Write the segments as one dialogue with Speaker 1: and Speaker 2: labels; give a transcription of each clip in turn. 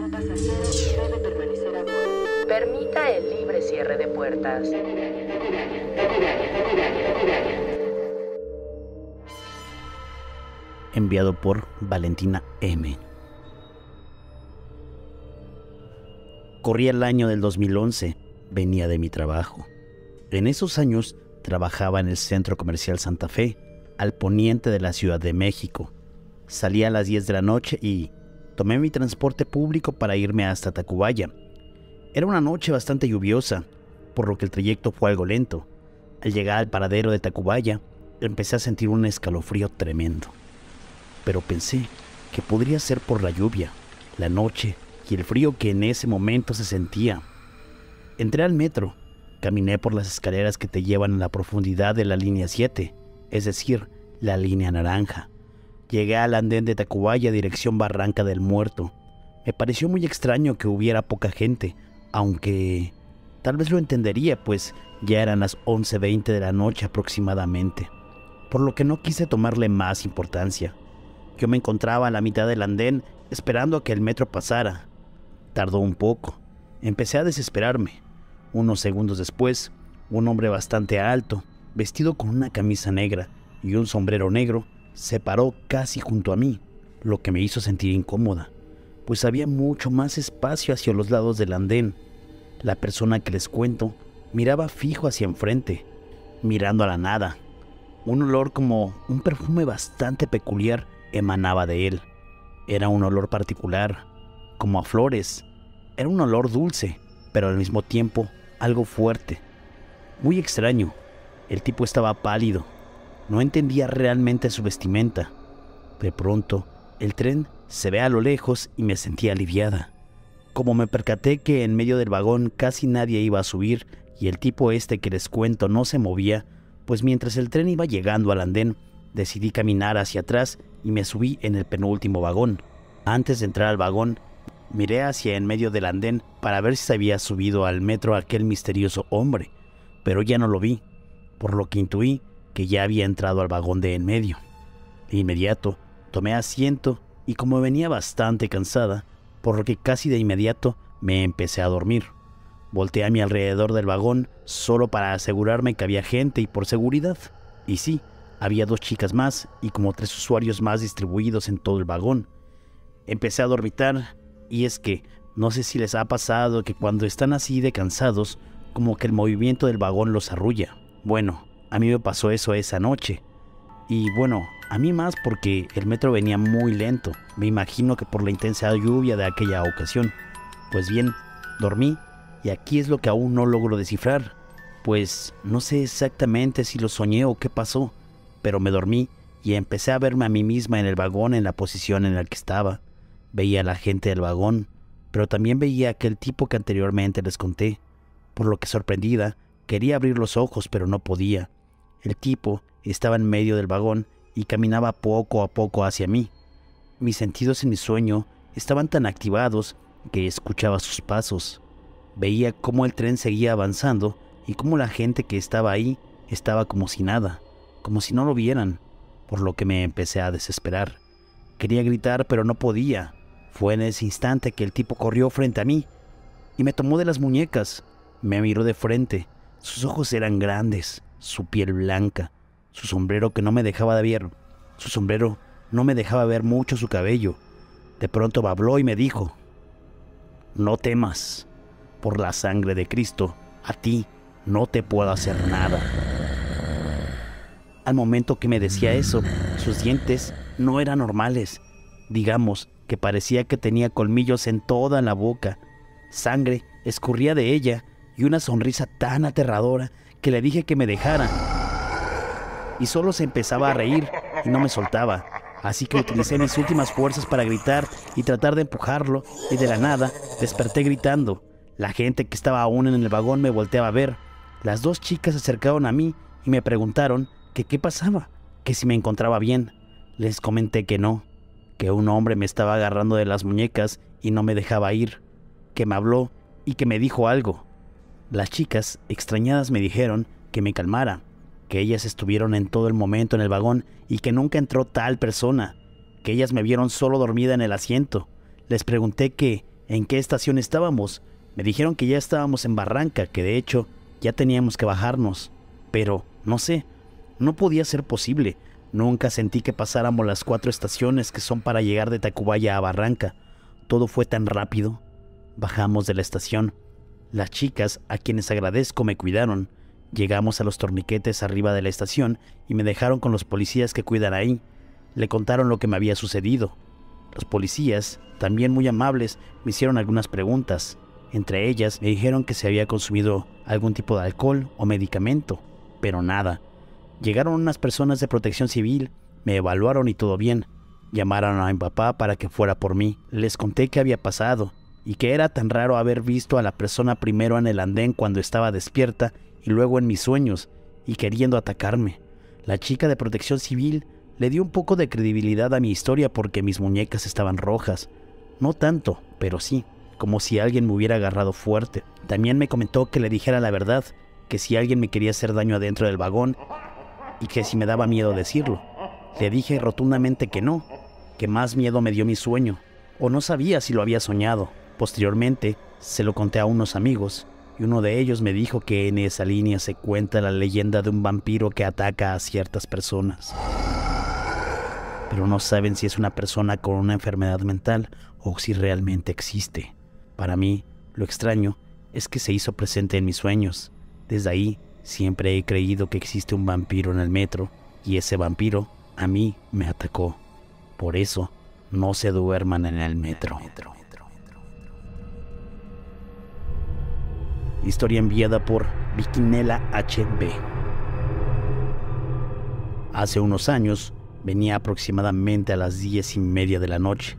Speaker 1: pasajero debe permanecer a bordo. Permita el libre cierre de puertas.
Speaker 2: Enviado por Valentina M. Corría el año del 2011, venía de mi trabajo. En esos años trabajaba en el Centro Comercial Santa Fe, al poniente de la Ciudad de México. Salía a las 10 de la noche y tomé mi transporte público para irme hasta Tacubaya. Era una noche bastante lluviosa, por lo que el trayecto fue algo lento. Al llegar al paradero de Tacubaya, empecé a sentir un escalofrío tremendo. Pero pensé que podría ser por la lluvia, la noche y el frío que en ese momento se sentía. Entré al metro, caminé por las escaleras que te llevan a la profundidad de la línea 7, es decir, la línea naranja. Llegué al andén de Tacubaya dirección Barranca del Muerto. Me pareció muy extraño que hubiera poca gente, aunque tal vez lo entendería, pues ya eran las 11:20 de la noche aproximadamente, por lo que no quise tomarle más importancia. Yo me encontraba a la mitad del andén esperando a que el metro pasara. Tardó un poco. Empecé a desesperarme. Unos segundos después, un hombre bastante alto, vestido con una camisa negra y un sombrero negro, se paró casi junto a mí, lo que me hizo sentir incómoda, pues había mucho más espacio hacia los lados del andén. La persona que les cuento miraba fijo hacia enfrente, mirando a la nada. Un olor como un perfume bastante peculiar emanaba de él. Era un olor particular, como a flores. Era un olor dulce, pero al mismo tiempo algo fuerte. Muy extraño. El tipo estaba pálido. No entendía realmente su vestimenta. De pronto, el tren se ve a lo lejos y me sentí aliviada. Como me percaté que en medio del vagón casi nadie iba a subir y el tipo este que les cuento no se movía, pues mientras el tren iba llegando al andén, decidí caminar hacia atrás y me subí en el penúltimo vagón. Antes de entrar al vagón, miré hacia en medio del andén para ver si se había subido al metro aquel misterioso hombre, pero ya no lo vi, por lo que intuí que ya había entrado al vagón de en medio. De inmediato, tomé asiento y como venía bastante cansada, por lo que casi de inmediato me empecé a dormir. Volteé a mi alrededor del vagón solo para asegurarme que había gente y por seguridad. Y sí, había 2 chicas más y como 3 usuarios más distribuidos en todo el vagón. Empecé a dormitar y es que no sé si les ha pasado que cuando están así de cansados, como que el movimiento del vagón los arrulla. Bueno, a mí me pasó eso esa noche. Y bueno, a mí más porque el metro venía muy lento. Me imagino que por la intensa lluvia de aquella ocasión. Pues bien, dormí y aquí es lo que aún no logro descifrar. Pues no sé exactamente si lo soñé o qué pasó, pero me dormí y empecé a verme a mí misma en el vagón en la posición en la que estaba. Veía a la gente del vagón, pero también veía a aquel tipo que anteriormente les conté, por lo que sorprendida, quería abrir los ojos pero no podía. El tipo estaba en medio del vagón y caminaba poco a poco hacia mí. Mis sentidos en mi sueño estaban tan activados que escuchaba sus pasos. Veía cómo el tren seguía avanzando y cómo la gente que estaba ahí estaba como si nada, como si no lo vieran, por lo que me empecé a desesperar. Quería gritar pero no podía. Fue en ese instante que el tipo corrió frente a mí y me tomó de las muñecas. Me miró de frente. Sus ojos eran grandes, su piel blanca, su sombrero que no me dejaba ver. Su sombrero no me dejaba ver mucho su cabello. De pronto me habló y me dijo: «No temas. Por la sangre de Cristo, a ti no te puedo hacer nada». Al momento que me decía eso, sus dientes no eran normales. Digamos que parecía que tenía colmillos en toda la boca. Sangre escurría de ella y una sonrisa tan aterradora que le dije que me dejara. Y solo se empezaba a reír y no me soltaba. Así que utilicé mis últimas fuerzas para gritar y tratar de empujarlo y de la nada desperté gritando. La gente que estaba aún en el vagón me volteaba a ver. Las 2 chicas se acercaron a mí y me preguntaron que qué pasaba, que si me encontraba bien. Les comenté que no, que un hombre me estaba agarrando de las muñecas y no me dejaba ir, que me habló y que me dijo algo. Las chicas, extrañadas, me dijeron que me calmara, que ellas estuvieron en todo el momento en el vagón y que nunca entró tal persona, que ellas me vieron solo dormida en el asiento. Les pregunté que ¿En qué estación estábamos? Me dijeron que ya estábamos en Barranca, que de hecho ya teníamos que bajarnos. Pero, no sé, no podía ser posible. Nunca sentí que pasáramos las 4 estaciones que son para llegar de Tacubaya a Barranca. Todo fue tan rápido. Bajamos de la estación. Las chicas, a quienes agradezco, me cuidaron. Llegamos a los torniquetes arriba de la estación y me dejaron con los policías que cuidan ahí. Le contaron lo que me había sucedido. Los policías, también muy amables, me hicieron algunas preguntas. Entre ellas me dijeron que se había consumido algún tipo de alcohol o medicamento, pero nada. Llegaron unas personas de Protección Civil, me evaluaron y todo bien. Llamaron a mi papá para que fuera por mí. Les conté qué había pasado y que era tan raro haber visto a la persona primero en el andén cuando estaba despierta y luego en mis sueños y queriendo atacarme. La chica de Protección Civil le dio un poco de credibilidad a mi historia porque mis muñecas estaban rojas. No tanto, pero sí, como si alguien me hubiera agarrado fuerte. También me comentó que le dijera la verdad, que si alguien me quería hacer daño adentro del vagón y que si me daba miedo decirlo. Le dije rotundamente que no, que más miedo me dio mi sueño, o no sabía si lo había soñado. Posteriormente, se lo conté a unos amigos, y uno de ellos me dijo que en esa línea se cuenta la leyenda de un vampiro que ataca a ciertas personas. Pero no saben si es una persona con una enfermedad mental o si realmente existe. Para mí, lo extraño es que se hizo presente en mis sueños. Desde ahí, siempre he creído que existe un vampiro en el metro, y ese vampiro a mí me atacó. Por eso, no se duerman en el metro. Historia enviada por Vikinela HB. Hace unos años, venía aproximadamente a las 10:30 de la noche.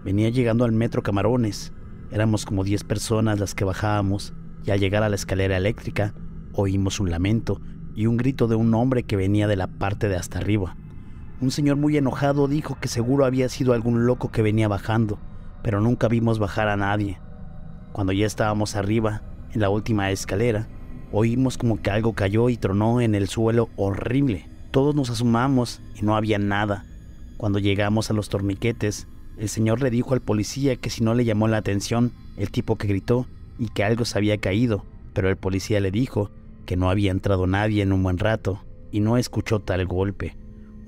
Speaker 2: Venía llegando al metro Camarones. Éramos como 10 personas las que bajábamos, y al llegar a la escalera eléctrica, oímos un lamento y un grito de un hombre que venía de la parte de hasta arriba. Un señor muy enojado dijo que seguro había sido algún loco que venía bajando, pero nunca vimos bajar a nadie. Cuando ya estábamos arriba, en la última escalera, oímos como que algo cayó y tronó en el suelo horrible. Todos nos asomamos y no había nada. Cuando llegamos a los torniquetes, el señor le dijo al policía que si no le llamó la atención el tipo que gritó y que algo se había caído, pero el policía le dijo que no había entrado nadie en un buen rato y no escuchó tal golpe.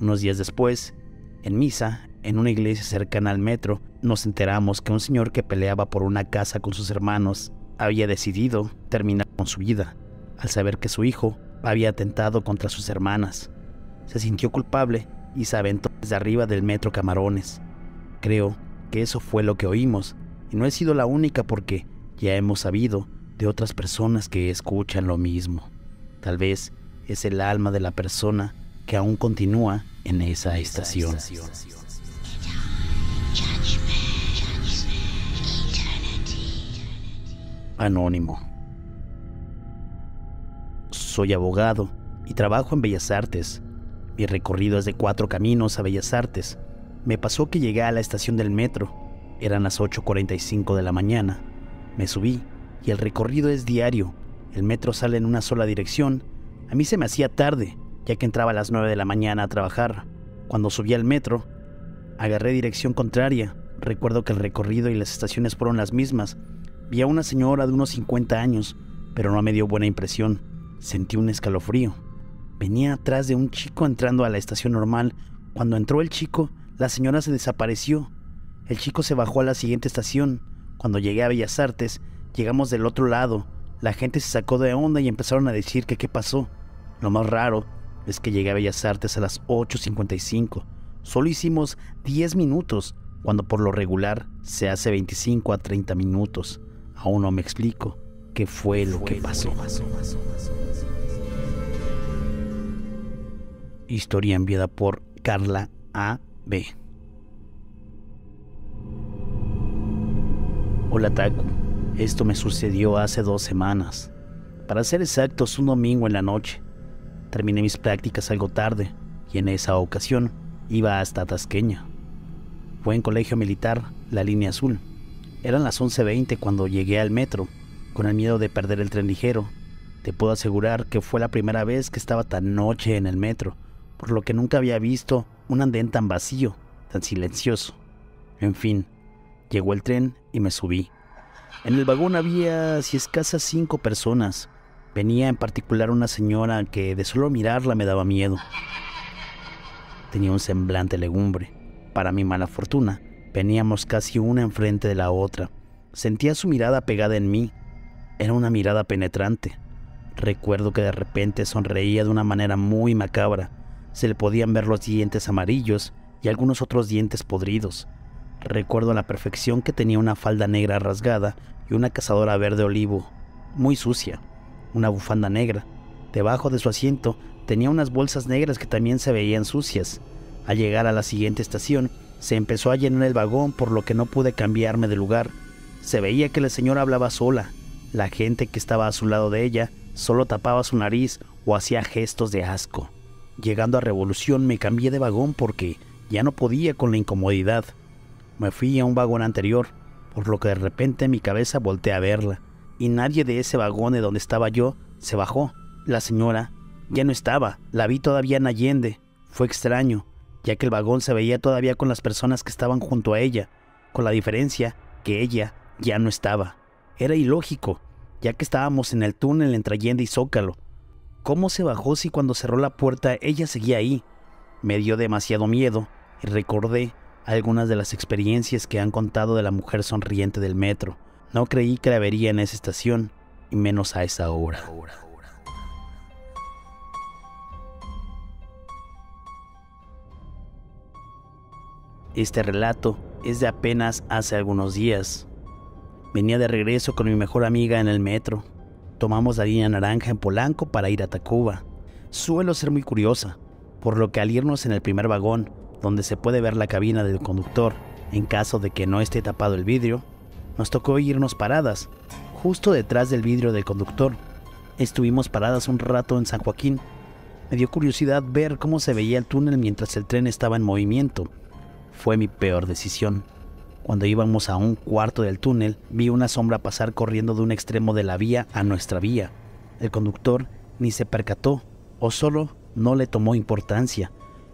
Speaker 2: Unos días después, en misa, en una iglesia cercana al metro, nos enteramos que un señor que peleaba por una casa con sus hermanos había decidido terminar con su vida, al saber que su hijo había atentado contra sus hermanas. Se sintió culpable y se aventó desde arriba del metro Camarones. Creo que eso fue lo que oímos, y no he sido la única porque ya hemos sabido de otras personas que escuchan lo mismo. Tal vez es el alma de la persona que aún continúa en esa estación. Anónimo. Soy abogado y trabajo en Bellas Artes. Mi recorrido es de 4 caminos a Bellas Artes. Me pasó que llegué a la estación del metro. Eran las 8:45 de la mañana. Me subí y el recorrido es diario. El metro sale en una sola dirección. A mí se me hacía tarde, ya que entraba a las 9 de la mañana a trabajar. Cuando subí al metro, agarré dirección contraria. Recuerdo que el recorrido y las estaciones fueron las mismas. Vi a una señora de unos 50 años, pero no me dio buena impresión. Sentí un escalofrío. Venía atrás de un chico entrando a la estación normal. Cuando entró el chico, la señora se desapareció. El chico se bajó a la siguiente estación. Cuando llegué a Bellas Artes, llegamos del otro lado. La gente se sacó de onda y empezaron a decir que qué pasó. Lo más raro es que llegué a Bellas Artes a las 8:55. Solo hicimos 10 minutos, cuando por lo regular se hace 25 a 30 minutos. Aún no me explico qué fue lo que pasó. Historia enviada por Carla A.B. Hola Taku, esto me sucedió hace 2 semanas. Para ser exactos, un domingo en la noche. Terminé mis prácticas algo tarde y en esa ocasión iba hasta Tasqueña. Fue en colegio militar, la línea azul. Eran las 11:20 cuando llegué al metro, con el miedo de perder el tren ligero. Te puedo asegurar que fue la primera vez que estaba tan noche en el metro, por lo que nunca había visto un andén tan vacío, tan silencioso. En fin, llegó el tren y me subí. En el vagón había, si escasas, 5 personas. Venía en particular una señora que de solo mirarla me daba miedo. Tenía un semblante legumbre. Para mi mala fortuna, veníamos casi una enfrente de la otra. Sentía su mirada pegada en mí. Era una mirada penetrante. Recuerdo que de repente sonreía de una manera muy macabra. Se le podían ver los dientes amarillos y algunos otros dientes podridos. Recuerdo a la perfección que tenía una falda negra rasgada y una cazadora verde olivo, muy sucia, una bufanda negra. Debajo de su asiento tenía unas bolsas negras que también se veían sucias. Al llegar a la siguiente estación, se empezó a llenar el vagón, por lo que no pude cambiarme de lugar. Se veía que la señora hablaba sola. La gente que estaba a su lado de ella solo tapaba su nariz o hacía gestos de asco. Llegando a Revolución me cambié de vagón porque ya no podía con la incomodidad. Me fui a un vagón anterior, por lo que de repente mi cabeza volteé a verla, y nadie de ese vagón de donde estaba yo se bajó. La señora ya no estaba, la vi todavía en Allende. Fue extraño, ya que el vagón se veía todavía con las personas que estaban junto a ella, con la diferencia que ella ya no estaba. Era ilógico, ya que estábamos en el túnel entre Allende y Zócalo. ¿Cómo se bajó si cuando cerró la puerta ella seguía ahí? Me dio demasiado miedo y recordé algunas de las experiencias que han contado de la mujer sonriente del metro. No creí que la vería en esa estación, y menos a esa hora. Este relato es de apenas hace algunos días. Venía de regreso con mi mejor amiga en el metro. Tomamos la línea naranja en Polanco para ir a Tacuba. Suelo ser muy curiosa, por lo que al irnos en el primer vagón, donde se puede ver la cabina del conductor en caso de que no esté tapado el vidrio, nos tocó irnos paradas, justo detrás del vidrio del conductor. Estuvimos paradas un rato en San Joaquín. Me dio curiosidad ver cómo se veía el túnel mientras el tren estaba en movimiento. Fue mi peor decisión. Cuando íbamos a un cuarto del túnel, vi una sombra pasar corriendo de un extremo de la vía a nuestra vía. El conductor ni se percató, o solo no le tomó importancia.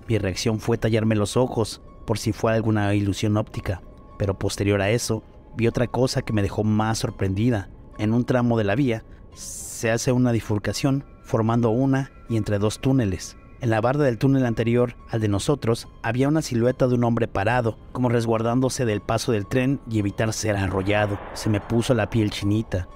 Speaker 2: Mi reacción fue tallarme los ojos, por si fue alguna ilusión óptica, pero posterior a eso, vi otra cosa que me dejó más sorprendida. En un tramo de la vía, se hace una bifurcación, formando una y entre 2 túneles. En la barda del túnel anterior al de nosotros, había una silueta de un hombre parado, como resguardándose del paso del tren y evitar ser arrollado. Se me puso la piel chinita.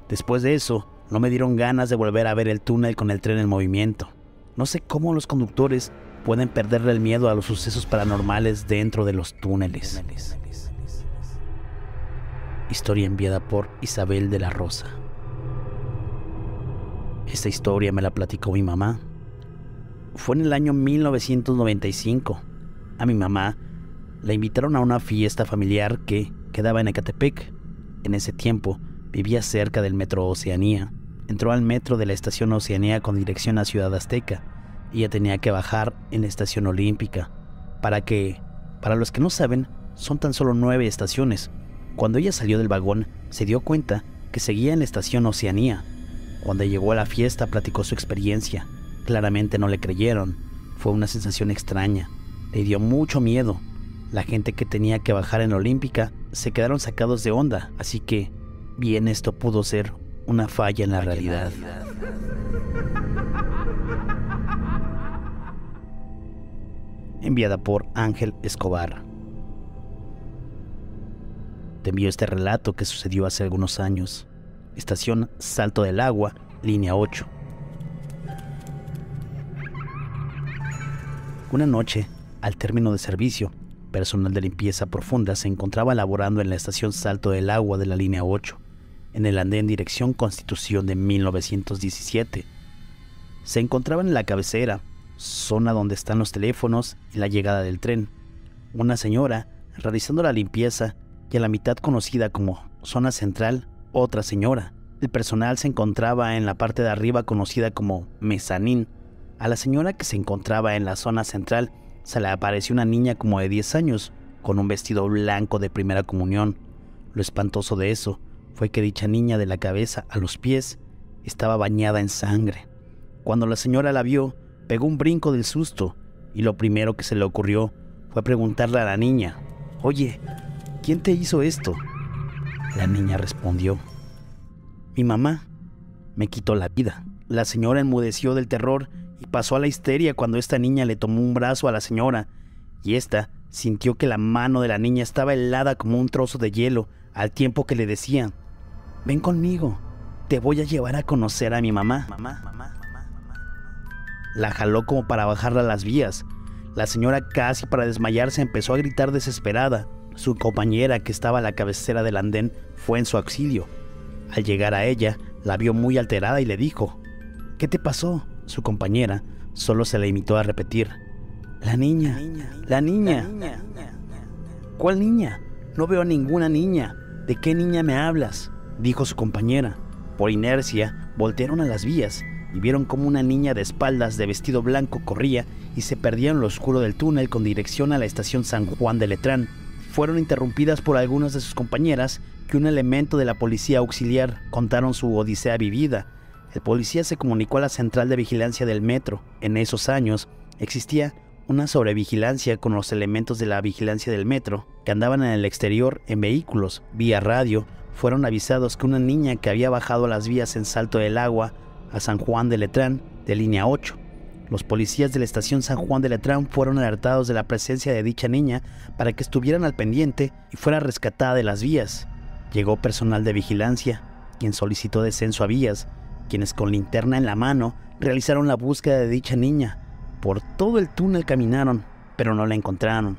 Speaker 2: Después de eso, no me dieron ganas de volver a ver el túnel con el tren en movimiento. No sé cómo los conductores pueden perderle el miedo a los sucesos paranormales dentro de los túneles. Historia enviada por Isabel de la Rosa. Esta historia me la platicó mi mamá. Fue en el año 1995. A mi mamá la invitaron a una fiesta familiar que quedaba en Ecatepec. En ese tiempo vivía cerca del metro Oceanía. Entró al metro de la estación Oceanía con dirección a Ciudad Azteca. Ella tenía que bajar en la estación Olímpica. Para los que no saben, son tan solo 9 estaciones. Cuando ella salió del vagón, se dio cuenta que seguía en la estación Oceanía. Cuando llegó a la fiesta, platicó su experiencia. Claramente no le creyeron. Fue una sensación extraña. Le dio mucho miedo. La gente que tenía que bajar en la Olímpica se quedaron sacados de onda, así que bien esto pudo ser una falla en la realidad. Enviada por Ángel Escobar. Te envío este relato que sucedió hace algunos años. Estación Salto del Agua, línea 8. Una noche, al término de servicio, personal de limpieza profunda se encontraba laborando en la estación Salto del Agua de la línea 8, en el andén dirección Constitución de 1917. Se encontraban en la cabecera, zona donde están los teléfonos y la llegada del tren, una señora realizando la limpieza y a la mitad conocida como zona central, otra señora. El personal se encontraba en la parte de arriba conocida como mezanín. A la señora que se encontraba en la zona central se le apareció una niña como de 10 años, con un vestido blanco de primera comunión. Lo espantoso de eso fue que dicha niña de la cabeza a los pies estaba bañada en sangre. Cuando la señora la vio, pegó un brinco del susto y lo primero que se le ocurrió fue preguntarle a la niña: «Oye, ¿quién te hizo esto?». La niña respondió: mi mamá me quitó la vida. La señora enmudeció del terror y pasó a la histeria cuando esta niña le tomó un brazo a la señora, y ésta sintió que la mano de la niña estaba helada como un trozo de hielo, al tiempo que le decía: ven conmigo, te voy a llevar a conocer a mi mamá. La jaló como para bajarla a las vías. La señora, casi para desmayarse, empezó a gritar desesperada. Su compañera, que estaba a la cabecera del andén, fue en su auxilio. Al llegar a ella, la vio muy alterada y le dijo: ¿qué te pasó? Su compañera solo se le limitó a repetir: la niña, la niña. ¿Cuál niña? No veo a ninguna niña. ¿De qué niña me hablas?, dijo su compañera. Por inercia, voltearon a las vías y vieron cómo una niña de espaldas, de vestido blanco, corría y se perdía en lo oscuro del túnel con dirección a la estación San Juan de Letrán. Fueron interrumpidas por algunas de sus compañeras, que un elemento de la policía auxiliar contaron su odisea vivida. El policía se comunicó a la central de vigilancia del metro. En esos años existía una sobrevigilancia con los elementos de la vigilancia del metro que andaban en el exterior en vehículos. Vía radio fueron avisados que una niña que había bajado las vías en Salto del Agua a San Juan de Letrán de línea 8. Los policías de la estación San Juan de Letrán fueron alertados de la presencia de dicha niña para que estuvieran al pendiente y fuera rescatada de las vías. Llegó personal de vigilancia, quien solicitó descenso a vías, quienes con linterna en la mano realizaron la búsqueda de dicha niña. Por todo el túnel caminaron, pero no la encontraron.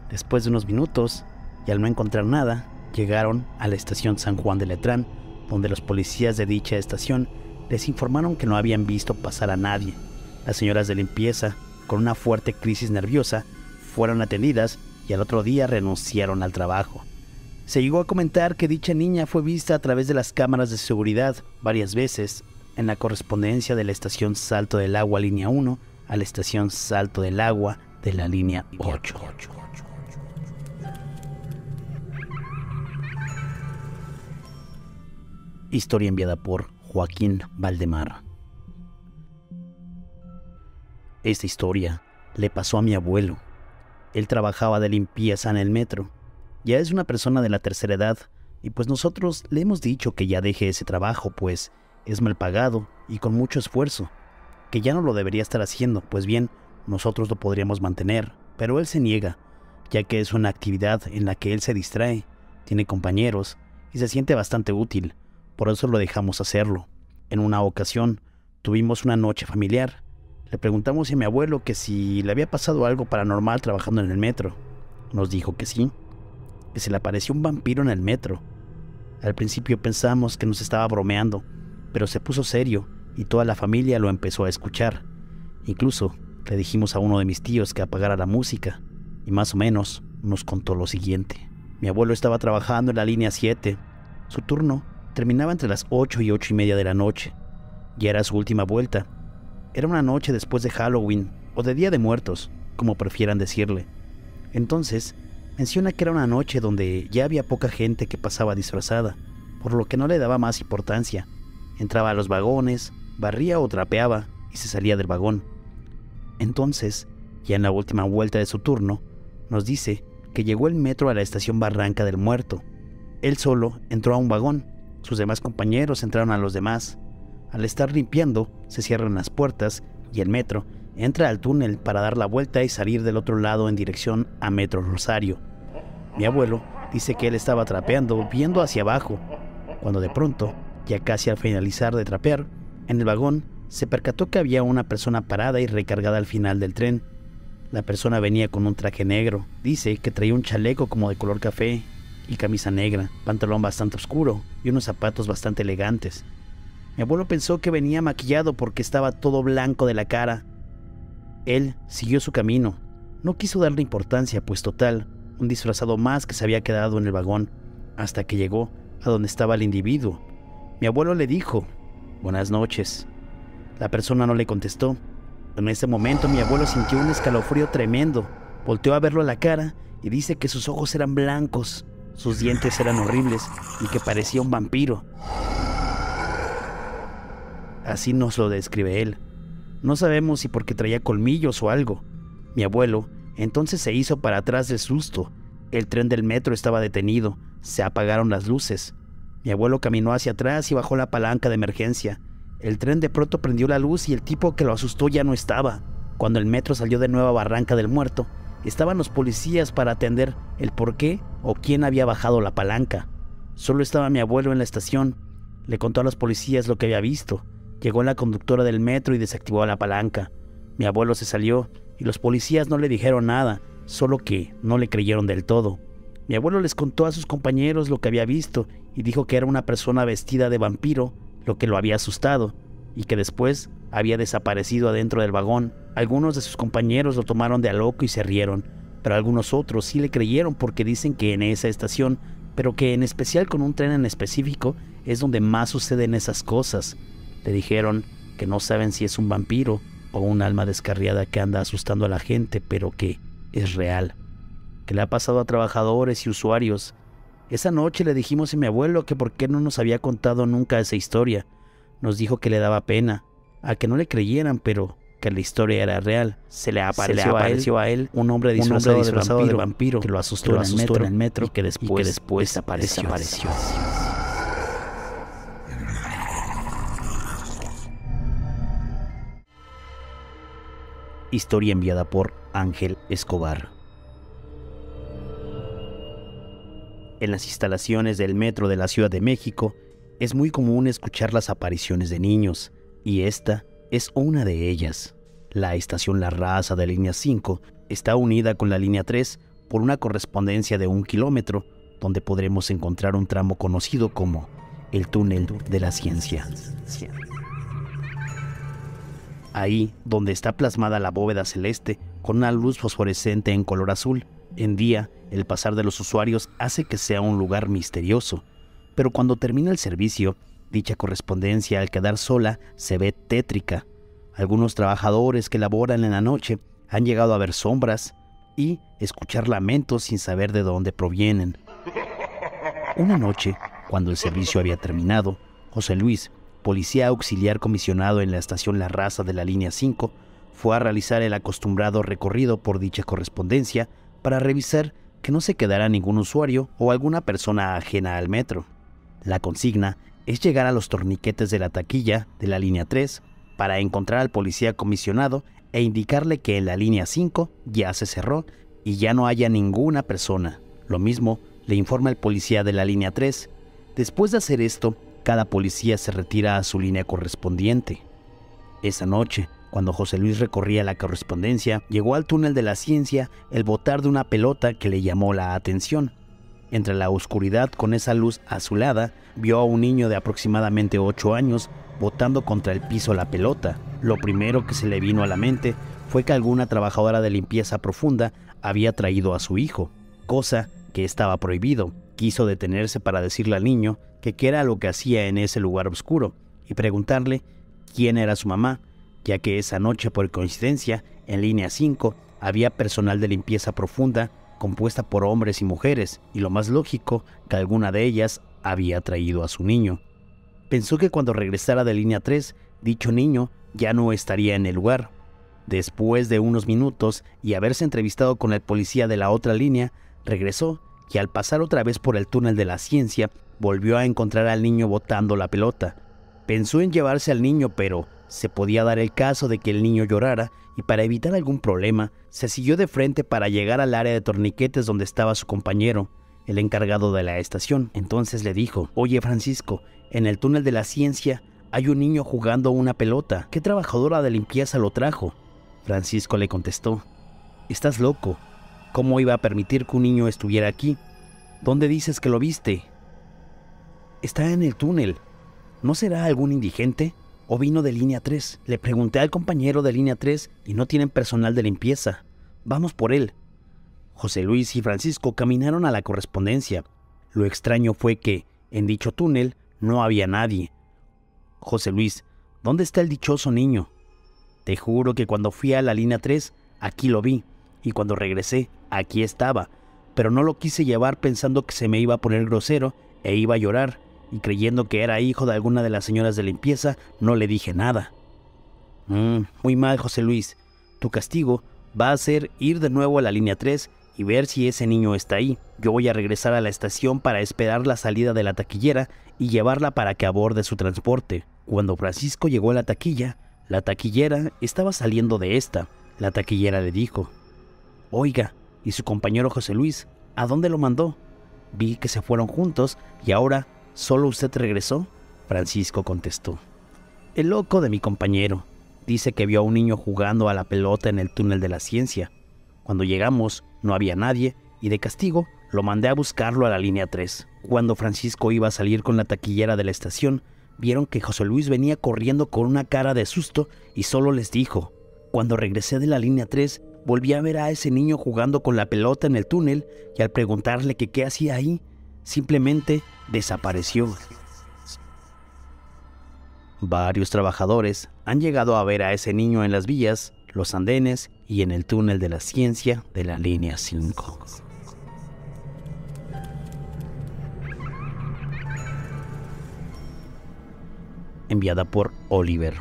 Speaker 2: Después de unos minutos, y al no encontrar nada, llegaron a la estación San Juan de Letrán, donde los policías de dicha estación les informaron que no habían visto pasar a nadie. Las señoras de limpieza, con una fuerte crisis nerviosa, fueron atendidas y al otro día renunciaron al trabajo. Se llegó a comentar que dicha niña fue vista a través de las cámaras de seguridad varias veces en la correspondencia de la estación Salto del Agua línea 1 a la estación Salto del Agua de la línea 8. Historia enviada por Joaquín Valdemar. Esta historia le pasó a mi abuelo. Él trabajaba de limpieza en el metro. Ya es una persona de la tercera edad y pues nosotros le hemos dicho que ya deje ese trabajo, pues es mal pagado y con mucho esfuerzo, que ya no lo debería estar haciendo, pues bien, nosotros lo podríamos mantener, pero él se niega, ya que es una actividad en la que él se distrae, tiene compañeros y se siente bastante útil, por eso lo dejamos hacerlo. En una ocasión tuvimos una noche familiar. Le preguntamos a mi abuelo que si le había pasado algo paranormal trabajando en el metro. Nos dijo que sí, que se le apareció un vampiro en el metro. Al principio pensamos que nos estaba bromeando, pero se puso serio y toda la familia lo empezó a escuchar. Incluso le dijimos a uno de mis tíos que apagara la música y más o menos nos contó lo siguiente. Mi abuelo estaba trabajando en la línea 7. Su turno terminaba entre las 8 y 8:30 de la noche. Ya era su última vuelta. Era una noche después de Halloween o de Día de Muertos, como prefieran decirle. Entonces, menciona que era una noche donde ya había poca gente que pasaba disfrazada, por lo que no le daba más importancia. Entraba a los vagones, barría o trapeaba y se salía del vagón. Entonces, ya en la última vuelta de su turno, nos dice que llegó el metro a la estación Barranca del Muerto. Él solo entró a un vagón, sus demás compañeros entraron a los demás. Al estar limpiando, se cierran las puertas y el metro entra al túnel para dar la vuelta y salir del otro lado en dirección a Metro Rosario. Mi abuelo dice que él estaba trapeando, viendo hacia abajo, cuando de pronto, ya casi al finalizar de trapear, en el vagón se percató que había una persona parada y recargada al final del tren. La persona venía con un traje negro. Dice que traía un chaleco como de color café y camisa negra, pantalón bastante oscuro y unos zapatos bastante elegantes. Mi abuelo pensó que venía maquillado porque estaba todo blanco de la cara. Él siguió su camino. No quiso darle importancia, pues total, un disfrazado más que se había quedado en el vagón, hasta que llegó a donde estaba el individuo. Mi abuelo le dijo: «Buenas noches». La persona no le contestó. En ese momento mi abuelo sintió un escalofrío tremendo. Volteó a verlo a la cara y dice que sus ojos eran blancos, sus dientes eran horribles y que parecía un vampiro. Así nos lo describe él. No sabemos si porque traía colmillos o algo. Mi abuelo entonces se hizo para atrás del susto. El tren del metro estaba detenido. se apagaron las luces. Mi abuelo caminó hacia atrás y bajó la palanca de emergencia. El tren de pronto prendió la luz y el tipo que lo asustó ya no estaba. Cuando el metro salió de nuevo a Barranca del Muerto, estaban los policías para atender el por qué o quién había bajado la palanca. Solo estaba mi abuelo en la estación. Le contó a los policías lo que había visto. Llegó la conductora del metro y desactivó la palanca. Mi abuelo se salió y los policías no le dijeron nada, solo que no le creyeron del todo. Mi abuelo les contó a sus compañeros lo que había visto y dijo que era una persona vestida de vampiro lo que lo había asustado y que después había desaparecido adentro del vagón. Algunos de sus compañeros lo tomaron de a loco y se rieron, pero algunos otros sí le creyeron porque dicen que en esa estación, pero que en especial con un tren en específico, es donde más suceden esas cosas. Le dijeron que no saben si es un vampiro o un alma descarriada que anda asustando a la gente, pero que es real, que le ha pasado a trabajadores y usuarios. Esa noche le dijimos a mi abuelo que por qué no nos había contado nunca esa historia. Nos dijo que le daba pena, a que no le creyeran, pero que la historia era real. Se le apareció a él un hombre disfrazado de vampiro que lo asustó en el metro y que después desapareció. Historia enviada por Ángel Escobar. En las instalaciones del metro de la Ciudad de México es muy común escuchar las apariciones de niños, y esta es una de ellas. La estación La Raza de línea 5 está unida con la línea 3 por una correspondencia de 1 kilómetro, donde podremos encontrar un tramo conocido como el túnel de la ciencia. Ahí, donde está plasmada la bóveda celeste con una luz fosforescente en color azul, en día, el pasar de los usuarios hace que sea un lugar misterioso, pero cuando termina el servicio, dicha correspondencia al quedar sola se ve tétrica. Algunos trabajadores que laboran en la noche han llegado a ver sombras y escuchar lamentos sin saber de dónde provienen. Una noche, cuando el servicio había terminado, José Luis, policía auxiliar comisionado en la estación La Raza de la línea 5, fue a realizar el acostumbrado recorrido por dicha correspondencia para revisar que no se quedara ningún usuario o alguna persona ajena al metro. La consigna es llegar a los torniquetes de la taquilla de la línea 3 para encontrar al policía comisionado e indicarle que en la línea 5 ya se cerró y ya no haya ninguna persona. Lo mismo le informa el policía de la línea 3. Después de hacer esto, cada policía se retira a su línea correspondiente. Esa noche, cuando José Luis recorría la correspondencia, llegó al túnel de la ciencia el botar de una pelota que le llamó la atención. Entre la oscuridad con esa luz azulada, vio a un niño de aproximadamente 8 años botando contra el piso la pelota. Lo primero que se le vino a la mente fue que alguna trabajadora de limpieza profunda había traído a su hijo, cosa que estaba prohibido. Quiso detenerse para decirle al niño que qué era lo que hacía en ese lugar oscuro y preguntarle quién era su mamá, ya que esa noche, por coincidencia, en línea 5 había personal de limpieza profunda compuesta por hombres y mujeres, y lo más lógico, que alguna de ellas había traído a su niño. Pensó que cuando regresara de línea 3, dicho niño ya no estaría en el lugar. Después de unos minutos y haberse entrevistado con el policía de la otra línea, regresó y al pasar otra vez por el túnel de la ciencia, volvió a encontrar al niño botando la pelota. Pensó en llevarse al niño, pero se podía dar el caso de que el niño llorara, y para evitar algún problema, se siguió de frente para llegar al área de torniquetes donde estaba su compañero, el encargado de la estación. Entonces le dijo: «Oye, Francisco, en el túnel de la ciencia hay un niño jugando una pelota. ¿Qué trabajadora de limpieza lo trajo?». Francisco le contestó: «Estás loco. ¿Cómo iba a permitir que un niño estuviera aquí? ¿Dónde dices que lo viste?». «Está en el túnel. ¿No será algún indigente? ¿O vino de línea 3? Le pregunté al compañero de línea 3 y no tienen personal de limpieza. Vamos por él». José Luis y Francisco caminaron a la correspondencia. Lo extraño fue que, en dicho túnel, no había nadie. «José Luis, ¿dónde está el dichoso niño?». «Te juro que cuando fui a la línea 3, aquí lo vi, y cuando regresé, aquí estaba, pero no lo quise llevar pensando que se me iba a poner grosero e iba a llorar, y creyendo que era hijo de alguna de las señoras de limpieza, no le dije nada». Muy mal, José Luis. Tu castigo va a ser ir de nuevo a la línea 3 y ver si ese niño está ahí. Yo voy a regresar a la estación para esperar la salida de la taquillera y llevarla para que aborde su transporte. Cuando Francisco llegó a la taquillera estaba saliendo de esta. La taquillera le dijo: «Oiga, ¿y su compañero José Luis? ¿A dónde lo mandó? Vi que se fueron juntos y ahora ¿solo usted regresó?». Francisco contestó: «El loco de mi compañero dice que vio a un niño jugando a la pelota en el túnel de la ciencia. Cuando llegamos no había nadie y de castigo lo mandé a buscarlo a la línea 3. Cuando Francisco iba a salir con la taquillera de la estación, vieron que José Luis venía corriendo con una cara de susto y solo les dijo: «Cuando regresé de la línea 3, volví a ver a ese niño jugando con la pelota en el túnel y al preguntarle que qué hacía ahí, simplemente desapareció». Varios trabajadores han llegado a ver a ese niño en las vías, los andenes y en el túnel de la ciencia de la línea 5. Enviada por Oliver.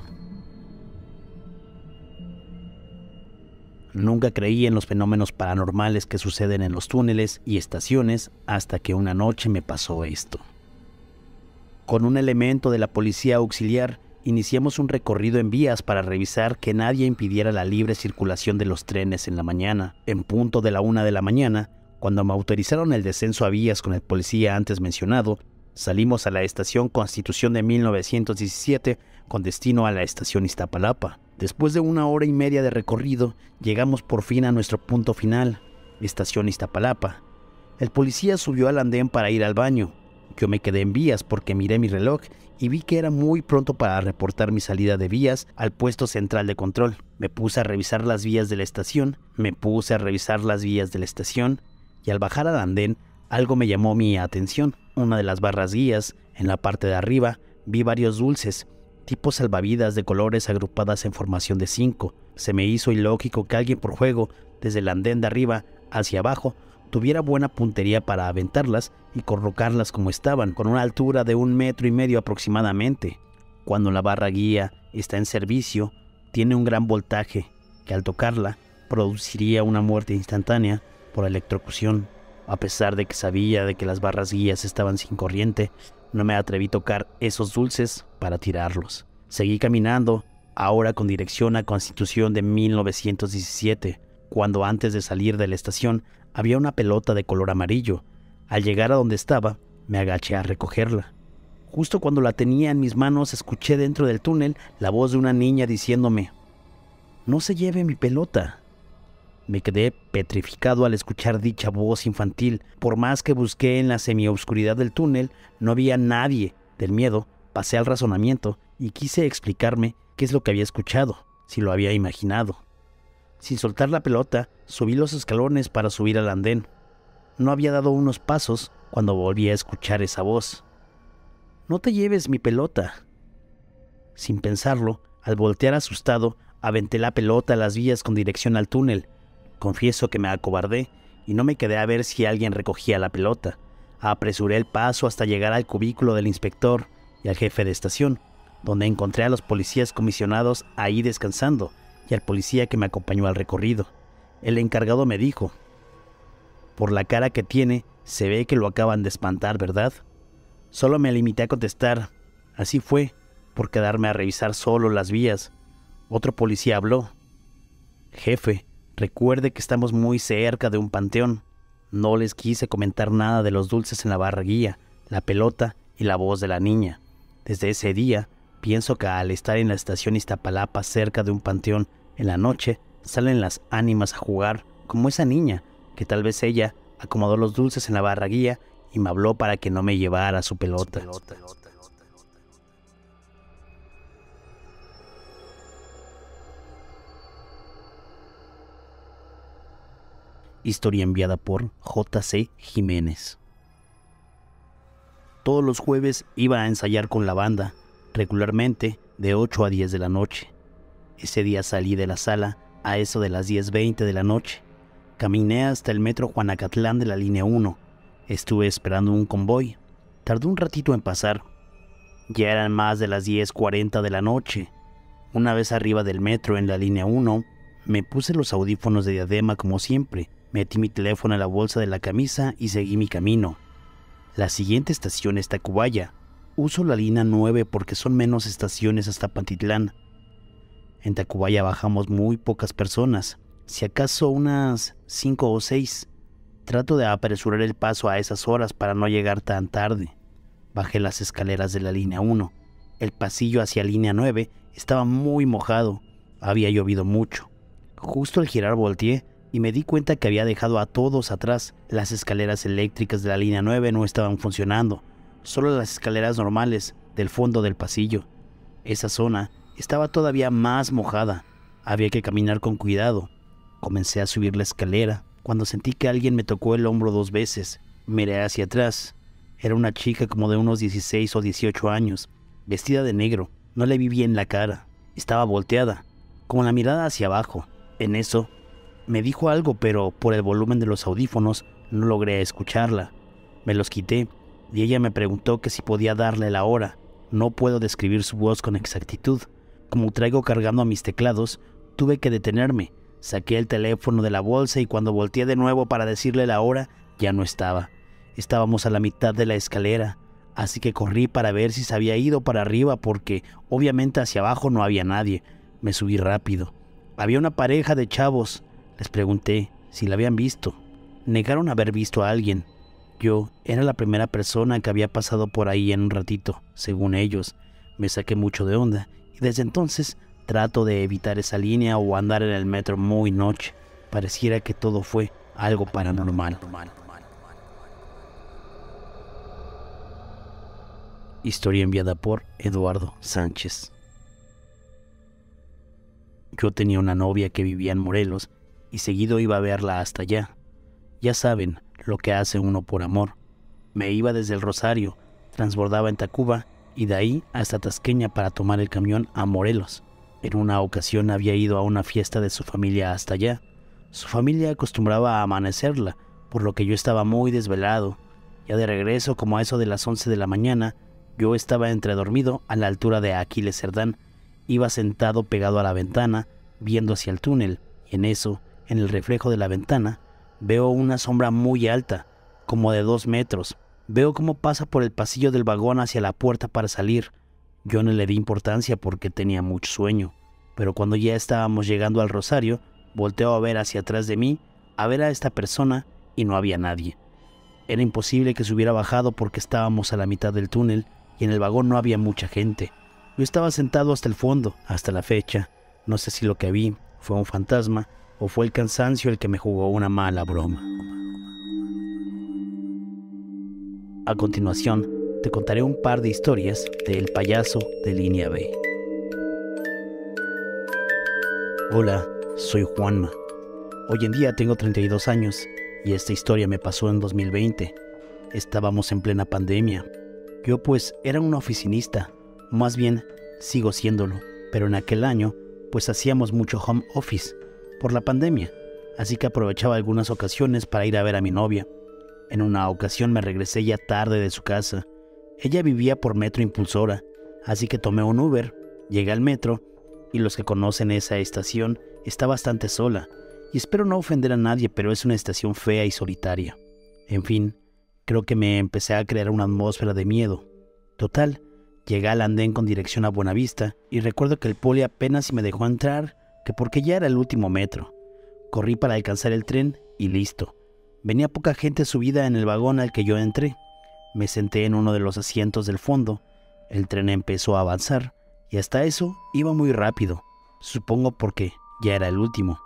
Speaker 2: Nunca creí en los fenómenos paranormales que suceden en los túneles y estaciones hasta que una noche me pasó esto. Con un elemento de la policía auxiliar, iniciamos un recorrido en vías para revisar que nadie impidiera la libre circulación de los trenes en la mañana. En punto de la 1 de la mañana, cuando me autorizaron el descenso a vías con el policía antes mencionado, salimos a la estación Constitución de 1917 con destino a la estación Iztapalapa. Después de 1 hora y media de recorrido, llegamos por fin a nuestro punto final, estación Iztapalapa. El policía subió al andén para ir al baño. Yo me quedé en vías porque miré mi reloj y vi que era muy pronto para reportar mi salida de vías al puesto central de control. Me puse a revisar las vías de la estación, y al bajar al andén, algo me llamó mi atención. Una de las barras guías, en la parte de arriba, vi varios dulces, tipo salvavidas de colores agrupadas en formación de 5. Se me hizo ilógico que alguien por juego, desde el andén de arriba hacia abajo, tuviera buena puntería para aventarlas y colocarlas como estaban, con una altura de 1,5 metros aproximadamente. Cuando la barra guía está en servicio, tiene un gran voltaje que al tocarla produciría una muerte instantánea por electrocución. A pesar de que sabía de que las barras guías estaban sin corriente, no me atreví a tocar esos dulces para tirarlos. Seguí caminando, ahora con dirección a Constitución de 1917, cuando antes de salir de la estación había una pelota de color amarillo. Al llegar a donde estaba, me agaché a recogerla. Justo cuando la tenía en mis manos, escuché dentro del túnel la voz de una niña diciéndome: «No se lleve mi pelota». Me quedé petrificado al escuchar dicha voz infantil. Por más que busqué en la semioscuridad del túnel, no había nadie. Del miedo, pasé al razonamiento y quise explicarme qué es lo que había escuchado, si lo había imaginado. Sin soltar la pelota, subí los escalones para subir al andén. No había dado unos pasos cuando volví a escuchar esa voz: «No te lleves mi pelota». Sin pensarlo, al voltear asustado, aventé la pelota a las vías con dirección al túnel. Confieso que me acobardé y no me quedé a ver si alguien recogía la pelota. Apresuré el paso hasta llegar al cubículo del inspector y al jefe de estación, donde encontré a los policías comisionados ahí descansando y al policía que me acompañó al recorrido. El encargado me dijo: «Por la cara que tiene, se ve que lo acaban de espantar, ¿verdad?». Solo me limité a contestar: «Así fue, por quedarme a revisar solo las vías». Otro policía habló: «Jefe, recuerde que estamos muy cerca de un panteón». No les quise comentar nada de los dulces en la barra guía, la pelota y la voz de la niña. Desde ese día, pienso que al estar en la estación Iztapalapa cerca de un panteón en la noche, salen las ánimas a jugar, como esa niña, que tal vez ella acomodó los dulces en la barra guía y me habló para que no me llevara su pelota. Historia enviada por J.C. Jiménez. Todos los jueves iba a ensayar con la banda, regularmente de 8 a 10 de la noche. Ese día salí de la sala a eso de las 10:20 de la noche. Caminé hasta el metro Juanacatlán de la línea 1. Estuve esperando un convoy. Tardó un ratito en pasar. Ya eran más de las 10:40 de la noche. Una vez arriba del metro en la línea 1, me puse los audífonos de diadema como siempre. Metí mi teléfono en la bolsa de la camisa y seguí mi camino. La siguiente estación es Tacubaya. Uso la línea 9 porque son menos estaciones hasta Pantitlán. En Tacubaya bajamos muy pocas personas, si acaso unas 5 o 6. Trato de apresurar el paso a esas horas para no llegar tan tarde. Bajé las escaleras de la línea 1. El pasillo hacia línea 9 estaba muy mojado. Había llovido mucho. Justo al girar volteé y me di cuenta que había dejado a todos atrás. Las escaleras eléctricas de la línea 9 no estaban funcionando, solo las escaleras normales del fondo del pasillo. Esa zona estaba todavía más mojada. Había que caminar con cuidado. Comencé a subir la escalera cuando sentí que alguien me tocó el hombro 2 veces. Miré hacia atrás. Era una chica como de unos 16 o 18 años, vestida de negro. No le vi bien la cara. Estaba volteada, con la mirada hacia abajo. En eso, me dijo algo, pero por el volumen de los audífonos no logré escucharla. Me los quité y ella me preguntó que si podía darle la hora. No puedo describir su voz con exactitud. Como traigo cargando a mis teclados, tuve que detenerme. Saqué el teléfono de la bolsa y cuando volteé de nuevo para decirle la hora, ya no estaba. Estábamos a la mitad de la escalera, así que corrí para ver si se había ido para arriba porque obviamente hacia abajo no había nadie. Me subí rápido. Había una pareja de chavos. Les pregunté si la habían visto. Negaron haber visto a alguien. Yo era la primera persona que había pasado por ahí en un ratito, según ellos. Me saqué mucho de onda y desde entonces trato de evitar esa línea o andar en el metro muy noche. Pareciera que todo fue algo paranormal. Historia enviada por Eduardo Sánchez. Yo tenía una novia que vivía en Morelos y seguido iba a verla hasta allá. Ya saben lo que hace uno por amor. Me iba desde el Rosario, transbordaba en Tacuba y de ahí hasta Tasqueña para tomar el camión a Morelos. En una ocasión había ido a una fiesta de su familia hasta allá. Su familia acostumbraba a amanecerla, por lo que yo estaba muy desvelado. Ya de regreso, como a eso de las 11 de la mañana, yo estaba entredormido a la altura de Aquiles Cerdán. Iba sentado pegado a la ventana, viendo hacia el túnel, y en eso, en el reflejo de la ventana, veo una sombra muy alta, como de 2 metros. Veo cómo pasa por el pasillo del vagón hacia la puerta para salir. Yo no le di importancia porque tenía mucho sueño, pero cuando ya estábamos llegando al Rosario, volteo a ver hacia atrás de mí, a ver a esta persona, y no había nadie. Era imposible que se hubiera bajado porque estábamos a la mitad del túnel y en el vagón no había mucha gente. Yo estaba sentado hasta el fondo. Hasta la fecha, no sé si lo que vi fue un fantasma o fue el cansancio el que me jugó una mala broma. A continuación, te contaré un par de historias de El Payaso de Línea B. Hola, soy Juanma. Hoy en día tengo 32 años y esta historia me pasó en 2020. Estábamos en plena pandemia. Yo pues era un oficinista, más bien sigo siéndolo, pero en aquel año pues hacíamos mucho home office por la pandemia, así que aprovechaba algunas ocasiones para ir a ver a mi novia. En una ocasión me regresé ya tarde de su casa. Ella vivía por Metro Impulsora, así que tomé un Uber, llegué al metro y los que conocen esa estación está bastante sola y espero no ofender a nadie, pero es una estación fea y solitaria. En fin, creo que me empecé a crear una atmósfera de miedo. Total, llegué al andén con dirección a Buenavista y recuerdo que el poli apenas si me dejó entrar, que porque ya era el último metro. Corrí para alcanzar el tren y listo. Venía poca gente subida en el vagón al que yo entré. Me senté en uno de los asientos del fondo. El tren empezó a avanzar y hasta eso iba muy rápido, supongo porque ya era el último.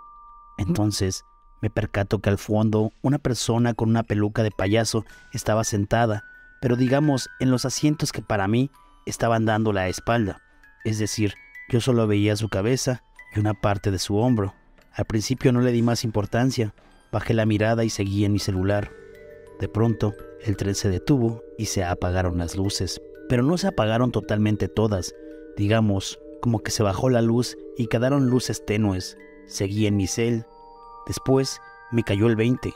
Speaker 2: Entonces me percato que al fondo una persona con una peluca de payaso estaba sentada, pero digamos en los asientos que para mí estaban dando la espalda. Es decir, yo solo veía su cabeza y una parte de su hombro. Al principio no le di más importancia, bajé la mirada y seguí en mi celular. De pronto, el tren se detuvo y se apagaron las luces, pero no se apagaron totalmente todas. Digamos, como que se bajó la luz y quedaron luces tenues. Seguí en mi cel. Después me cayó el 20.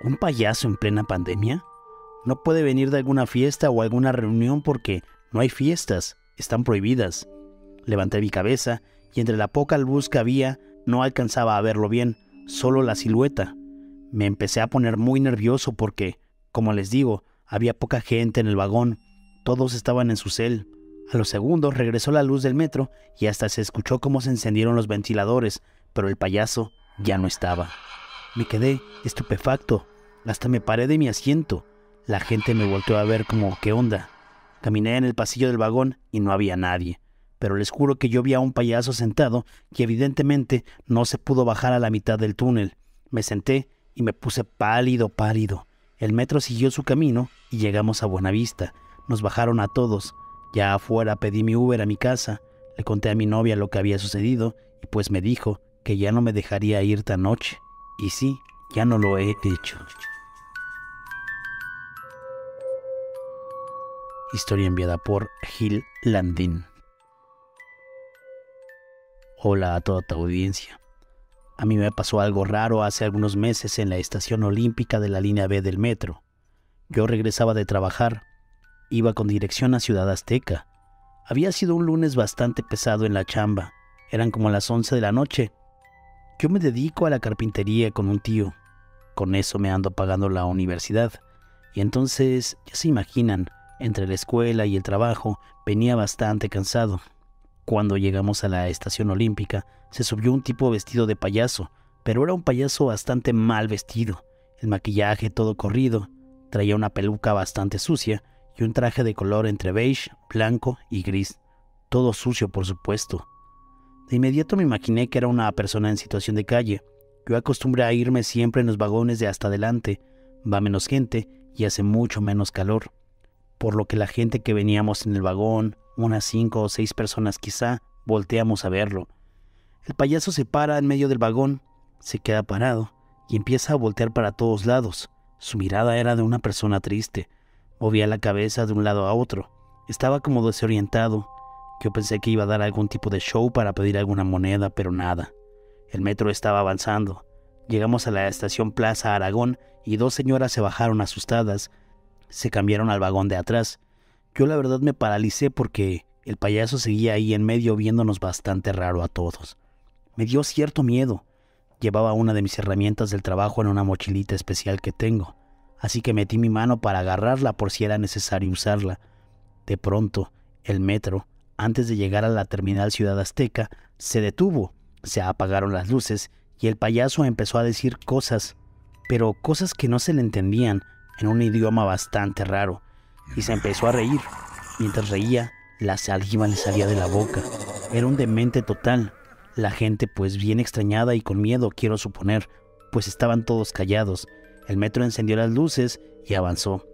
Speaker 2: ¿Un payaso en plena pandemia? No puede venir de alguna fiesta o alguna reunión porque no hay fiestas, están prohibidas. Levanté mi cabeza y entre la poca luz que había no alcanzaba a verlo bien, solo la silueta. Me empecé a poner muy nervioso porque, como les digo, había poca gente en el vagón. Todos estaban en su cel. A los segundos regresó la luz del metro y hasta se escuchó cómo se encendieron los ventiladores, pero el payaso ya no estaba. Me quedé estupefacto. Hasta me paré de mi asiento. La gente me volteó a ver como, ¿qué onda? Caminé en el pasillo del vagón y no había nadie. Pero les juro que yo vi a un payaso sentado y evidentemente no se pudo bajar a la mitad del túnel. Me senté y me puse pálido. El metro siguió su camino y llegamos a Buenavista. Nos bajaron a todos. Ya afuera pedí mi Uber a mi casa. Le conté a mi novia lo que había sucedido y pues me dijo que ya no me dejaría ir tan noche. Y sí, ya no lo he hecho. Historia enviada por Gil Landín. Hola a toda tu audiencia. A mí me pasó algo raro hace algunos meses en la estación olímpica de la línea B del metro. Yo regresaba de trabajar. Iba con dirección a Ciudad Azteca. Había sido un lunes bastante pesado en la chamba. Eran como las 11 de la noche. Yo me dedico a la carpintería con un tío. Con eso me ando pagando la universidad. Y entonces, ya se imaginan, entre la escuela y el trabajo, venía bastante cansado. Cuando llegamos a la estación olímpica, se subió un tipo vestido de payaso, pero era un payaso bastante mal vestido. El maquillaje todo corrido, traía una peluca bastante sucia y un traje de color entre beige, blanco y gris. Todo sucio, por supuesto. De inmediato me imaginé que era una persona en situación de calle. Yo acostumbré a irme siempre en los vagones de hasta adelante. Va menos gente y hace mucho menos calor. Por lo que la gente que veníamos en el vagón, unas 5 o 6 personas quizá, volteamos a verlo. El payaso se para en medio del vagón, se queda parado y empieza a voltear para todos lados. Su mirada era de una persona triste. Movía la cabeza de un lado a otro. Estaba como desorientado. Yo pensé que iba a dar algún tipo de show para pedir alguna moneda, pero nada. El metro estaba avanzando. Llegamos a la estación Plaza Aragón y 2 señoras se bajaron asustadas. Se cambiaron al vagón de atrás. Yo la verdad me paralicé porque el payaso seguía ahí en medio viéndonos bastante raro a todos. Me dio cierto miedo. Llevaba una de mis herramientas del trabajo en una mochilita especial que tengo, así que metí mi mano para agarrarla por si era necesario usarla. De pronto, el metro, antes de llegar a la terminal Ciudad Azteca, se detuvo. Se apagaron las luces y el payaso empezó a decir cosas, pero cosas que no se le entendían, en un idioma bastante raro, y se empezó a reír. Mientras reía, la saliva le salía de la boca. Era un demente total. La gente, pues bien extrañada y con miedo, quiero suponer, pues estaban todos callados. El metro encendió las luces y avanzó.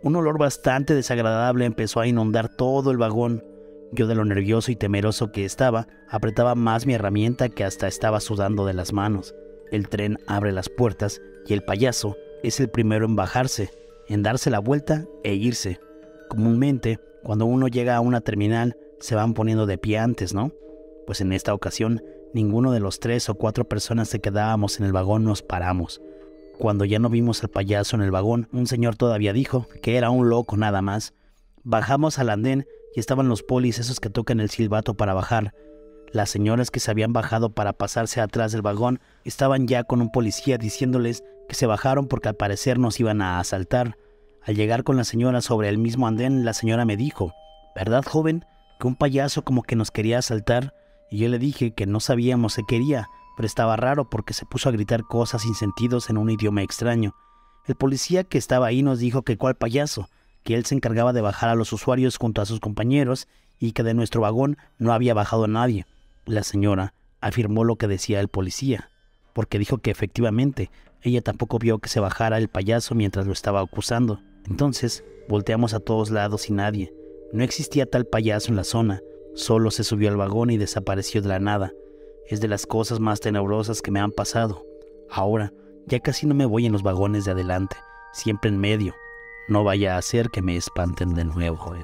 Speaker 2: Un olor bastante desagradable empezó a inundar todo el vagón. Yo, de lo nervioso y temeroso que estaba, apretaba más mi herramienta que hasta estaba sudando de las manos. El tren abre las puertas y el payaso es el primero en bajarse, en darse la vuelta e irse. Comúnmente, cuando uno llega a una terminal, se van poniendo de pie antes, ¿no? Pues en esta ocasión, ninguno de los 3 o 4 personas que quedábamos en el vagón nos paramos. Cuando ya no vimos al payaso en el vagón, un señor todavía dijo que era un loco nada más. Bajamos al andén y estaban los polis, esos que tocan el silbato para bajar. Las señoras que se habían bajado para pasarse atrás del vagón estaban ya con un policía diciéndoles que se bajaron porque al parecer nos iban a asaltar. Al llegar con la señora sobre el mismo andén, la señora me dijo: ¿verdad, joven, que un payaso como que nos quería asaltar? Y yo le dije que no sabíamos qué quería, pero estaba raro porque se puso a gritar cosas sin sentidos en un idioma extraño. El policía que estaba ahí nos dijo que cuál payaso, que él se encargaba de bajar a los usuarios junto a sus compañeros y que de nuestro vagón no había bajado nadie. La señora afirmó lo que decía el policía, porque dijo que efectivamente ella tampoco vio que se bajara el payaso mientras lo estaba acusando. Entonces volteamos a todos lados y nadie. No existía tal payaso en la zona. Solo se subió al vagón y desapareció de la nada. Es de las cosas más tenebrosas que me han pasado. Ahora ya casi no me voy en los vagones de adelante, siempre en medio. No vaya a ser que me espanten de nuevo.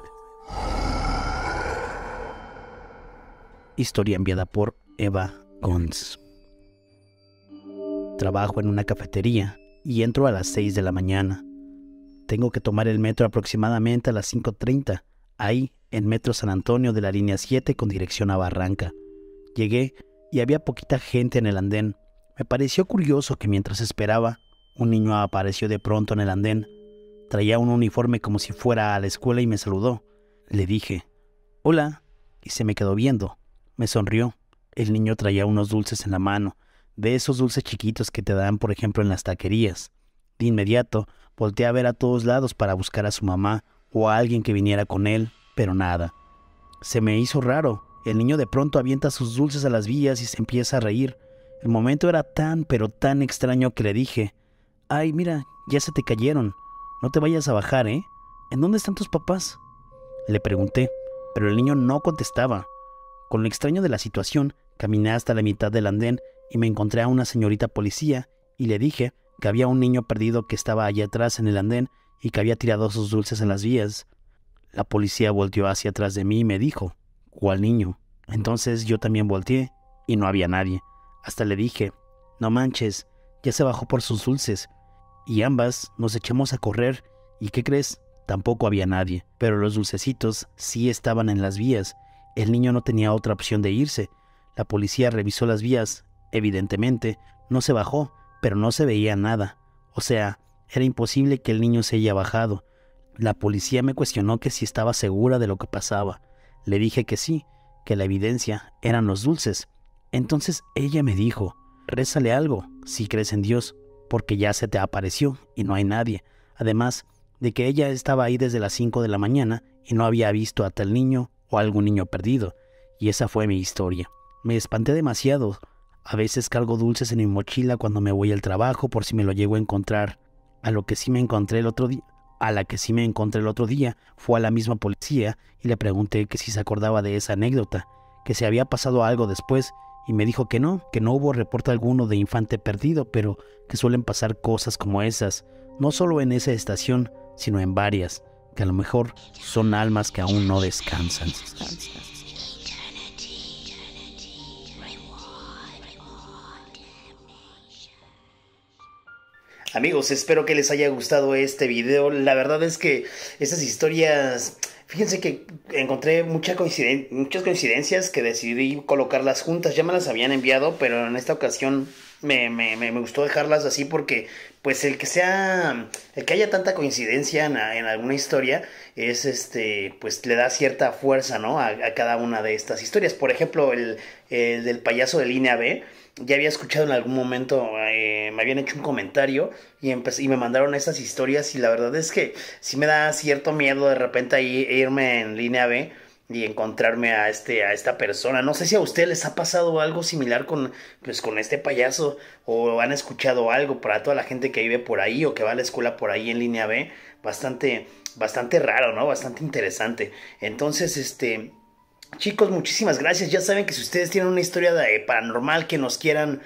Speaker 2: Historia enviada por Eva Gons. Trabajo en una cafetería y entro a las 6 de la mañana. Tengo que tomar el metro aproximadamente a las 5:30, ahí en Metro San Antonio de la línea 7 con dirección a Barranca. Llegué y había poquita gente en el andén. Me pareció curioso que mientras esperaba, Un niño apareció de pronto en el andén. Traía un uniforme como si fuera a la escuela y me saludó. Le dije, «Hola», y se me quedó viendo. Me sonrió. El niño traía unos dulces en la mano, de esos dulces chiquitos que te dan, por ejemplo, en las taquerías. De inmediato, volteé a ver a todos lados para buscar a su mamá o a alguien que viniera con él, pero nada. Se me hizo raro. El niño de pronto avienta sus dulces a las vías y se empieza a reír. El momento era tan, pero tan extraño que le dije, «Ay, mira, ya se te cayeron. No te vayas a bajar, ¿eh? ¿En dónde están tus papás?». Le pregunté, pero el niño no contestaba. Con lo extraño de la situación, caminé hasta la mitad del andén y me encontré a una señorita policía y le dije que había un niño perdido que estaba allá atrás en el andén y que había tirado sus dulces en las vías. La policía volteó hacia atrás de mí y me dijo, «¿Cuál niño?». Entonces yo también volteé y no había nadie. Hasta le dije, «No manches, ya se bajó por sus dulces». Y ambas nos echamos a correr y ¿qué crees? Tampoco había nadie, pero los dulcecitos sí estaban en las vías. El niño no tenía otra opción de irse. La policía revisó las vías. Evidentemente, no se bajó, pero no se veía nada. O sea, era imposible que el niño se haya bajado. La policía me cuestionó que si estaba segura de lo que pasaba. Le dije que sí, que la evidencia eran los dulces. Entonces ella me dijo, «Rézale algo, si crees en Dios, porque ya se te apareció y no hay nadie». Además de que ella estaba ahí desde las 5 de la mañana y no había visto a tal niño o algún niño perdido. Y esa fue mi historia. Me espanté demasiado. A veces cargo dulces en mi mochila cuando me voy al trabajo por si me lo llego a encontrar. A la que sí me encontré el otro día fue a la misma policía y le pregunté que si se acordaba de esa anécdota, que si había pasado algo después, y me dijo que no hubo reporte alguno de infante perdido, pero que suelen pasar cosas como esas, no solo en esa estación, sino en varias, que a lo mejor son almas que aún no descansan. Amigos, espero que les haya gustado este video. La verdad es que estas historias, fíjense que encontré muchas coincidencias que decidí colocarlas juntas. Ya me las habían enviado, pero en esta ocasión me gustó dejarlas así porque pues el que haya tanta coincidencia en alguna historia es pues le da cierta fuerza, ¿no? A cada una de estas historias. Por ejemplo, el del payaso de línea B. Ya había escuchado en algún momento, me habían hecho un comentario y me mandaron esas historias y la verdad es que sí me da cierto miedo de repente ahí irme en línea B y encontrarme a esta persona. No sé si a ustedes les ha pasado algo similar con este payaso o han escuchado algo para toda la gente que vive por ahí o que va a la escuela por ahí en línea B. Bastante raro, ¿no? Bastante interesante. Entonces, chicos, muchísimas gracias. Ya saben que si ustedes tienen una historia paranormal que nos quieran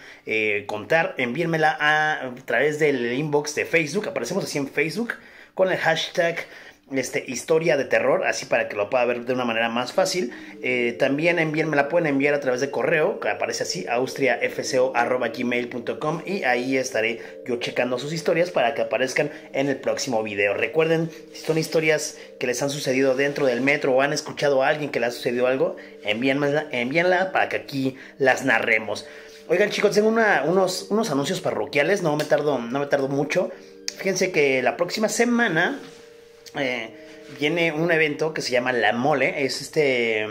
Speaker 2: contar, envíenmela a través del inbox de Facebook. Aparecemos así en Facebook con el hashtag historia de terror, así para que lo pueda ver de una manera más fácil. También me la pueden enviar a través de correo, que aparece así, austriafco@gmail.com, y ahí estaré yo checando sus historias para que aparezcan en el próximo video. Recuerden, si son historias que les han sucedido dentro del metro o han escuchado a alguien que le ha sucedido algo, envíenla para que aquí las narremos. Oigan, chicos, tengo unos anuncios parroquiales, no me tardo mucho. Fíjense que la próxima semana viene un evento que se llama La Mole. Es este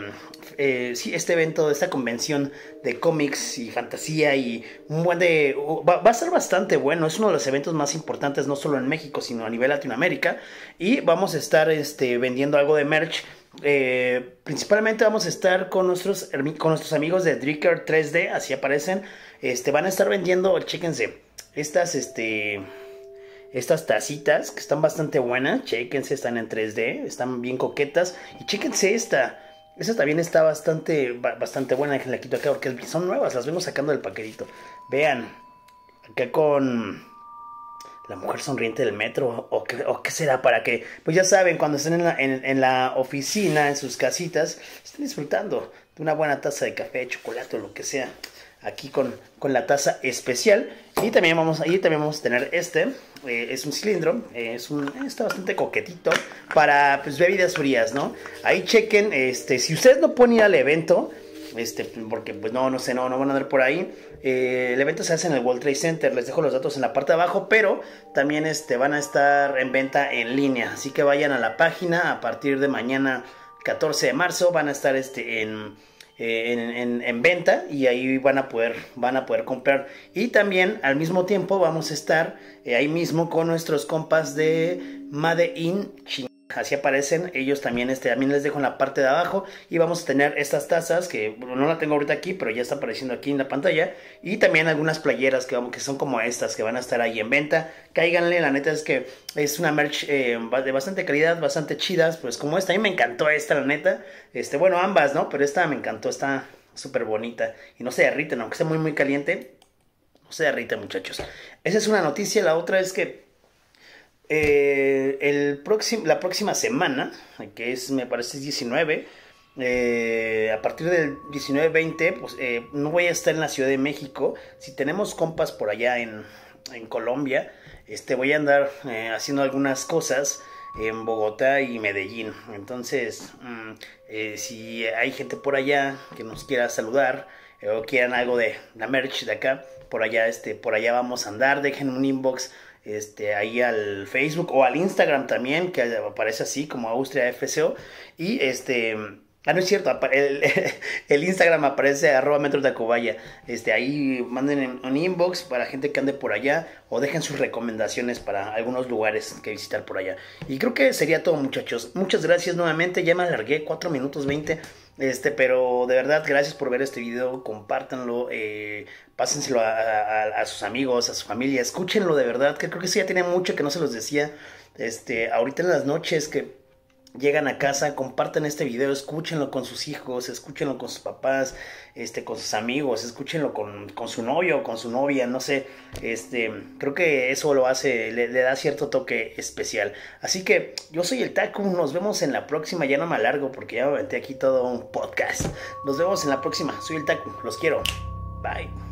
Speaker 2: evento, esta convención de cómics y fantasía y va a ser bastante bueno. Es uno de los eventos más importantes, no solo en México, sino a nivel Latinoamérica. Y vamos a estar vendiendo algo de merch. Principalmente vamos a estar con nuestros amigos de Dricker 3D, así aparecen. Van a estar vendiendo, chéquense, estas tacitas que están bastante buenas. Chéquense, están en 3D, están bien coquetas. Y chéquense esta también está bastante buena. Déjenla quito acá porque son nuevas, las vengo sacando del paquetito. Vean, acá con la mujer sonriente del metro, o qué será, para que, pues ya saben, cuando estén en la oficina, en sus casitas, estén disfrutando de una buena taza de café, chocolate o lo que sea. Aquí con la taza especial. Y también vamos a tener es un cilindro, está bastante coquetito para pues bebidas frías, ¿no? Ahí chequen, si ustedes no pueden ir al evento, porque pues no sé, no van a andar por ahí. El evento se hace en el World Trade Center, les dejo los datos en la parte de abajo, pero también van a estar en venta en línea, así que vayan a la página a partir de mañana 14 de marzo, van a estar en venta y ahí van a poder comprar. Y también al mismo tiempo vamos a estar ahí mismo con nuestros compas de Made in China. Así aparecen ellos también, también les dejo en la parte de abajo. Y vamos a tener estas tazas que no la tengo ahorita aquí, pero ya está apareciendo aquí en la pantalla. Y también algunas playeras que son como estas, que van a estar ahí en venta. Cáiganle, la neta es que es una merch de bastante calidad, bastante chidas. Pues como esta, a mí me encantó esta, la neta. Bueno, ambas, ¿no? Pero esta me encantó, está súper bonita. Y no se derriten, aunque esté muy muy caliente. No se derrite, muchachos. Esa es una noticia. La otra es que la próxima semana, que me parece 19, a partir del 19-20, pues no voy a estar en la Ciudad de México. Si tenemos compas por allá en Colombia, voy a andar haciendo algunas cosas en Bogotá y Medellín. Entonces, si hay gente por allá que nos quiera saludar o quieran algo de la merch de acá, por allá vamos a andar. Dejen un inbox ahí al Facebook o al Instagram también, que aparece así como Austria FCO. Y no es cierto, el Instagram aparece @MetroTacubaya. Ahí manden un inbox para gente que ande por allá, o dejen sus recomendaciones para algunos lugares que visitar por allá. Y creo que sería todo, muchachos. Muchas gracias nuevamente, ya me alargué 4 minutos 20. Pero de verdad, gracias por ver este video, compártanlo, pásenselo a sus amigos, a su familia, escúchenlo de verdad, que creo que sí, ya tiene mucho que no se los decía. Ahorita en las noches que llegan a casa, compartan este video, escúchenlo con sus hijos, escúchenlo con sus papás, con sus amigos, escúchenlo con su novio, con su novia, no sé. Creo que eso lo hace, le da cierto toque especial. Así que yo soy el Taku, nos vemos en la próxima. Ya no me alargo porque ya me aventé aquí todo un podcast. Nos vemos en la próxima, soy el Taku, los quiero, bye.